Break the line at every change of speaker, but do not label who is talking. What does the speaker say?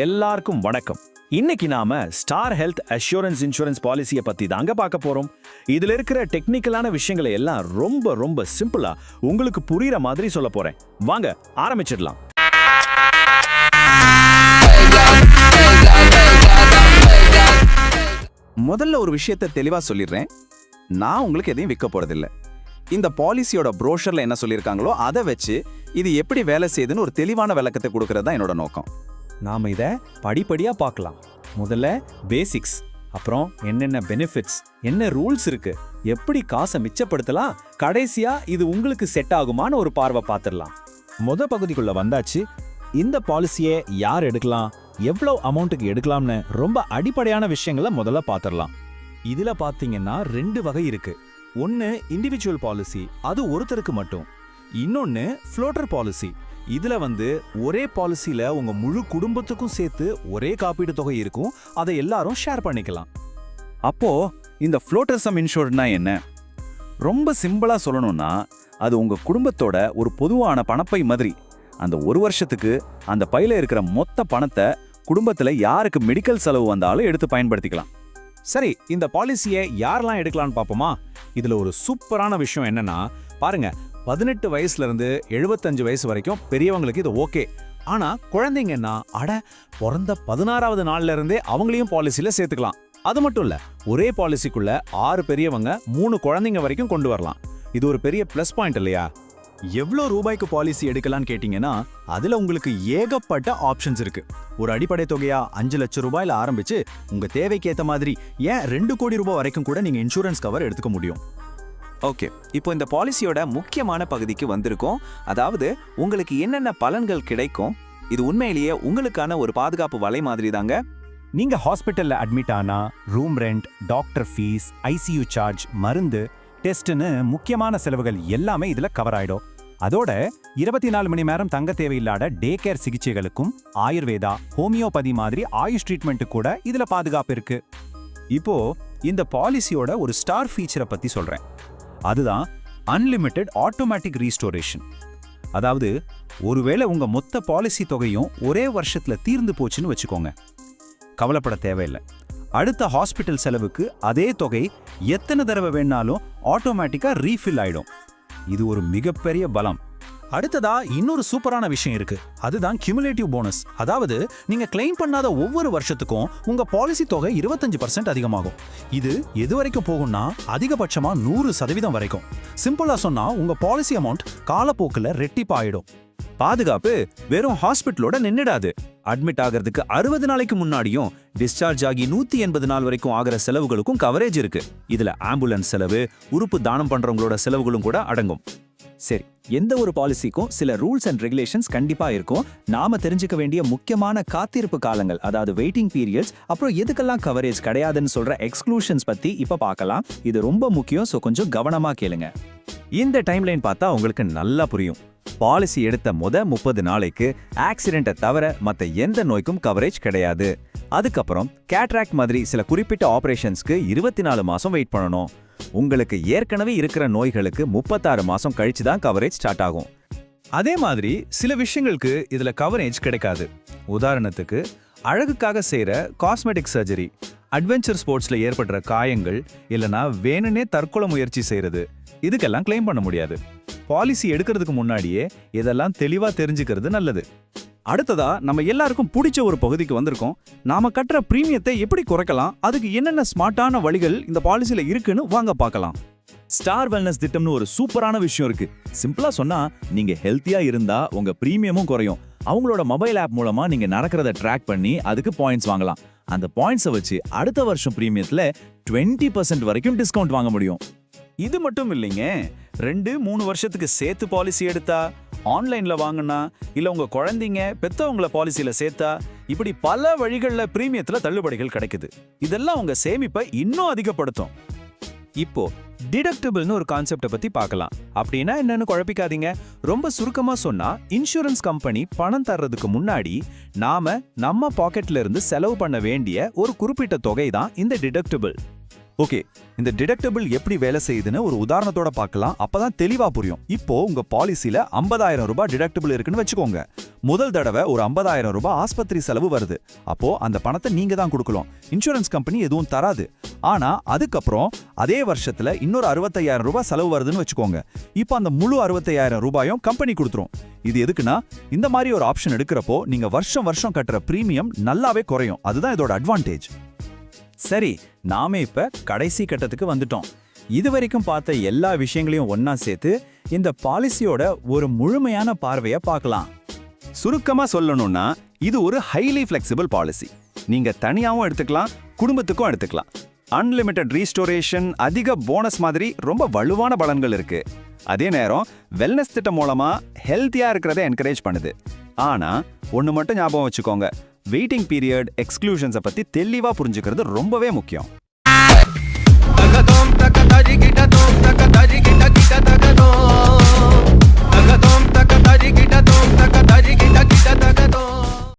எல்லாருக்கும் வணக்கம். இன்னைக்கு நாம ஸ்டார் ஹெல்த் அஷ்யூரன்ஸ் இன்சூரன்ஸ் பாலிசியை பத்தி தாங்க பார்க்க போறோம். இதுல இருக்கிற டெக்னிக்கலான விஷயங்களை எல்லாம் ரொம்ப ரொம்ப சிம்பிளா உங்களுக்கு புரியுற மாதிரி சொல்ல போறேன். வாங்க ஆரம்பிச்சிடலாம்.
முதல்ல ஒரு விஷயத்தை தெளிவா சொல்லிடுறேன். நான் உங்களுக்கு எதையும் விற்க போறதில்லை. இந்த பாலிசியோட ப்ரோஷர்ல என்ன சொல்லியிருக்காங்களோ அதை வச்சு இது எப்படி வேலை செய்யுதுன்னு ஒரு தெளிவான விளக்கத்தை கொடுக்கறது தான் என்னோட நோக்கம்.
நாம இதை படிப்படியா பார்க்கலாம். முதல்ல பேசிக்ஸ், அப்புறம் என்னென்ன பெனிஃபிட்ஸ், என்ன ரூல்ஸ் இருக்கு, எப்படி காசை மிச்சப்படுத்தலாம், கடைசியா இது உங்களுக்கு செட் ஆகுமான்னு ஒரு பார்வை பார்த்துடலாம். பகுதிக்குள்ள வந்தாச்சு. இந்த பாலிசியை யார் எடுக்கலாம், எவ்வளவு அமௌண்ட்டுக்கு எடுக்கலாம்னு ரொம்ப அடிப்படையான விஷயங்களை முதல்ல பார்த்துடலாம். இதுல பாத்தீங்கன்னா 2 வகை இருக்கு. ஒன்னு இண்டிவிஜுவல் பாலிசி, அது ஒருத்தருக்கு மட்டும். இன்னொன்னு ஃப்ளோட்டர் பாலிசி. இதுல ஒரே பாலிசியில உங்க முழு குடும்பத்துக்கும் சேர்த்து ஒரே காப்பீடு தொகை இருக்கும், அதை எல்லாரும் ஷேர் பண்ணிக்கலாம்.
அப்போ இந்த ஃப்ளோட்டர் சம் இன்சூர்ட்னா என்ன? ரொம்ப சிம்பிளா சொல்லணும்னா அது உங்க குடும்பத்தோட ஒரு பொதுவான பணப்பை மாதிரி. அந்த ஒரு வருஷத்துக்கு அந்த பையில இருக்கிற மொத்த பணத்தை குடும்பத்துல யாருக்கு மெடிக்கல் செலவு வந்தாலும் எடுத்து பயன்படுத்திக்கலாம்.
சரி, இந்த பாலிசியை யாரெல்லாம் எடுக்கலாம்னு பாப்போமா? இதுல ஒரு சூப்பரான விஷயம் என்னன்னா, பாருங்க, 18 வயசுல இருந்து 75 வயசு வரைக்கும் பெரியவங்களுக்கு இது ஓகே. ஆனா குழந்தைங்கன்னா பிறந்த 16வது நாள்ல இருந்தே அவங்களையும் பாலிசியில சேர்த்துக்கலாம். அது மட்டும் இல்ல, ஒரே பாலிசிக்குள்ள 6 பெரியவங்க 3 குழந்தைங்க வரைக்கும் கொண்டு வரலாம். இது ஒரு பெரிய பிளஸ் பாயிண்ட் இல்லையா? எவ்வளோ ரூபாய்க்கு பாலிசி எடுக்கலான்னு கேட்டீங்கன்னா அதுல உங்களுக்கு ஏகப்பட்ட ஆப்ஷன்ஸ் இருக்கு. ஒரு அடிப்படை தொகையா 5 லட்சம் ரூபாயில ஆரம்பிச்சு உங்க தேவைக்கு ஏத்த மாதிரி ஏன் 2 கோடி ரூபாய் வரைக்கும் கூட நீங்க இன்சூரன்ஸ் கவர் எடுத்துக்க முடியும்.
ஓகே, இப்போ இந்த பாலிசியோட முக்கியமான பகுதிக்கு வந்திருக்கோம். அதாவது உங்களுக்கு என்னென்ன பலன்கள் கிடைக்கும். இது உண்மையிலேயே உங்களுக்கான ஒரு பாதுகாப்பு வலை மாதிரி தாங்க.
நீங்க ஹாஸ்பிட்டல்ல அட்மிட் ஆனா room rent, doctor fees, ICU charge, மருந்து, டெஸ்ட்னு முக்கியமான செலவுகள் எல்லாமே இதுல கவர் ஆயிடும். அதோட 24 மணி நேரம் தங்க தேவையில்லாத டே கேர் சிகிச்சைகளுக்கும் ஆயுர்வேதா, ஹோமியோபதி மாதிரி ஆயுஷ் ட்ரீட்மெண்ட்டு கூட இதுல பாதுகாப்பு இருக்கு.
இப்போ இந்த பாலிசியோட ஒரு ஸ்டார் ஃபீச்சரை பத்தி சொல்றேன். அதுதான் அன்லிமிட்டெட் ஆட்டோமேட்டிக் ரீஸ்டோரேஷன். அதாவது ஒருவேளை உங்க மொத்த பாலிசி தொகையும் ஒரே வருஷத்துல தீர்ந்து போச்சுன்னு வச்சுக்கோங்க, கவலைப்பட தேவையில்லை. அடுத்த ஹாஸ்பிட்டல் செலவுக்கு அதே தொகை எத்தனை தடவை வேணாலும் ஆட்டோமேட்டிக்கா ரீஃபில் ஆயிடும். இது ஒரு மிகப்பெரிய பலம். அடுத்ததா இன்னொரு சூப்பரான விஷயம் இருக்கு. அதுதான் கியூமுலேட்டிவ் போனஸ். அதாவது நீங்க கிளைம் பண்ணாத ஒவ்வொரு வருஷத்துக்கும் உங்க பாலிசி தொகை 25% அதிகமாகும். இது எது வரைக்கும் போகும்னா அதிகபட்சமா 100% வரைக்கும். சிம்பிளா சொன்னா உங்க பாலிசி அமௌண்ட் காலப்போக்குல ரெட்டிப்பாயிடும். பாதுகாப்பு வெறும் ஹாஸ்பிட்டலோட நின்னுடாது. அட்மிட் ஆகிறதுக்கு 60 நாளைக்கு முன்னாடியும் டிஸ்சார்ஜ் ஆகி 180 நாள் வரைக்கும் ஆகிற செலவுகளுக்கும் கவரேஜ் இருக்கு. இதுல ஆம்புலன்ஸ் செலவு, உறுப்பு தானம் பண்றவங்களோட செலவுகளும் கூட அடங்கும்.
சரி, எந்த ஒரு பாலிசிக்கும் சில ரூல்ஸ் அண்ட் ரெகுலேஷன்ஸ் கண்டிப்பா இருக்கும். நாம தெரிஞ்சுக்க வேண்டிய முக்கியமான காத்திருப்பு காலங்கள், அதாவது வெயிட்டிங் பீரியட்ஸ், அப்புறம் எதுக்கெல்லாம் கவரேஜ் கிடையாதுன்னு சொல்ற எக்ஸ்க்ளூஷன்ஸ் பத்தி இப்ப பார்க்கலாம். இது ரொம்ப முக்கியம், சோ கொஞ்சம் கவனமா கேளுங்க.
இந்த டைம்லைன் பார்த்தா உங்களுக்கு நல்லா புரியும்.
பாலிசி எடுத்த 30 நாளைக்கு ஆக்சிடென்ட்டை தவிர மற்ற எந்த நோய்க்கும் கவரேஜ் கிடையாது. அதுக்கப்புறம் கேட்ராக்ட் மாதிரி சில குறிப்பிட்ட ஆபரேஷன்ஸ்க்கு 24 மாசம் வெயிட் பண்ணணும். உங்களுக்கு ஏற்கனவே இருக்கிற நோய்களுக்கு 36 மாசம் கழிச்சு தான் கவரேஜ் ஸ்டார்ட் ஆகும்.
அதே மாதிரி சில விஷயங்களுக்கு இதுல கவரேஜ் கிடைக்காது. உதாரணத்துக்கு அழகுக்காக செய்யற காஸ்மெட்டிக் சர்ஜரி, அட்வென்ச்சர் ஸ்போர்ட்ஸ்ல ஏற்படுற காயங்கள், இல்லனா வேணும்னே தற்கொலை முயற்சி செய்யறது, இதுக்கெல்லாம் கிளைம் பண்ண முடியாது. பாலிசி எடுக்கிறதுக்கு முன்னாடியே இதெல்லாம் தெளிவா தெரிஞ்சுக்கிறது நல்லது. அடுத்ததா நம்ம எல்லாருக்கும் பிடிச்ச ஒரு பகுதிக்கு வந்திருக்கோம். நாம கட்டுற பிரீமியத்தை எப்படி குறைக்கலாம், அதுக்கு என்னென்ன ஸ்மார்ட்டான வழிகள் இந்த பாலிசியில இருக்குன்னு வாங்க பார்க்கலாம். ஸ்டார் வெல்னஸ் திட்டம்னு ஒரு சூப்பரான விஷயம் இருக்கு. சிம்பிளா சொன்னா, நீங்க ஹெல்த்தியா இருந்தா உங்க பிரீமியமும் குறையும். அவங்களோட மொபைல் ஆப் மூலமா நீங்க நடக்கிறத ட்ராக் பண்ணி அதுக்கு பாயிண்ட்ஸ் வாங்கலாம். அந்த பாயிண்ட்ஸை வச்சு அடுத்த வருஷம் பிரீமியத்துல 20% வரைக்கும் டிஸ்கவுண்ட் வாங்க முடியும். இது மட்டும் இல்லைங்க, 2-3 வருஷத்துக்கு சேர்த்து பாலிசி எடுத்தா, ஆன்லைன்ல வாங்கினா, இல்ல உங்க குழந்தைங்க பெத்தவங்கள பாலிசியில சேர்த்தா, இப்படி பல வழிகள்ல பிரீமியத்துல தள்ளுபடிகள் கிடைக்குது. இதெல்லாம் உங்க சேமிப்பை இன்னும் அதிகப்படுத்தும். இப்போ டிடக்டபிள்னு ஒரு கான்செப்டை பத்தி பார்க்கலாம். அப்படின்னா என்னன்னு குழப்பிக்காதீங்க. ரொம்ப சுருக்கமா சொன்னா, இன்சூரன்ஸ் கம்பெனி பணம் தர்றதுக்கு முன்னாடி நம்ம பாக்கெட்ல இருந்து செலவு பண்ண வேண்டிய ஒரு குறிப்பிட்ட தொகை தான் இந்த டிடக்டபிள். ஓகே, இந்த டிடக்டபிள் எப்படி வேலை செய்யுதுன்னு ஒரு உதாரணத்தோட பார்க்கலாம். அப்பதான் தெளிவா புரியும். இப்போ உங்க பாலிசில 50,000 ரூபாய் டிடக்டபிள் இருக்குன்னு வச்சுக்கோங்க. முதல் தடவை ஒரு 50,000 ரூபாய் ஆஸ்பத்திரி செலவு வருது. அப்போ அந்த பணத்தை நீங்க தான் கொடுக்கலாம். இன்சூரன்ஸ் கம்பெனி எதுவும் தராது. ஆனா அதுக்கப்புறம் அதே வருஷத்துல இன்னொரு 65,000 ரூபாய் செலவு வருதுன்னு வச்சுக்கோங்க. இப்போ அந்த முழு 65,000 ரூபாயும் கம்பெனி கொடுத்துரும். இது எதுக்குன்னா, இந்த மாதிரி ஒரு ஆப்ஷன் எடுக்கிறப்போ நீங்க வருஷம் வருஷம் கட்டுற பிரீமியம் நல்லாவே குறையும். அதுதான் இதோட அட்வான்டேஜ்.
சரி, நாம இப்ப கடைசி கட்டத்துக்கு வந்துட்டோம். இதுவரைக்கும் பார்த்த எல்லா விஷயங்களையும் ஒண்ணா சேர்த்து இந்த பாலிசியோட ஒரு முழுமையான பார்வையை பார்க்கலாம்.
சுருக்கமா சொல்லணும்னா, இது ஒரு ஹைலி ஃபிளெக்சிபிள் பாலிசி. நீங்க தனியாவும் எடுத்துக்கலாம், குடும்பத்துக்கும் எடுத்துக்கலாம். அன்லிமிட்டெட் ரீஸ்டோரேஷன், அதிக போனஸ் மாதிரி ரொம்ப வலுவான பலன்கள் இருக்கு. அதே நேரம் வெல்னஸ் திட்டம் மூலமா ஹெல்த்தியா இருக்கிறத என்கரேஜ் பண்ணுது. ஆனா ஒண்ணு மட்டும் ஞாபகம் வச்சுக்கோங்க, வெயிட்டிங் பீரியட், எக்ஸ்க்ளூஷன்ஸை பத்தி தெளிவா புரிஞ்சுக்கிறது ரொம்பவே முக்கியம்.
தகதோம் தக தரி கிட்ட தோம் தக தரி கிட்ட கிட்ட தகதோம்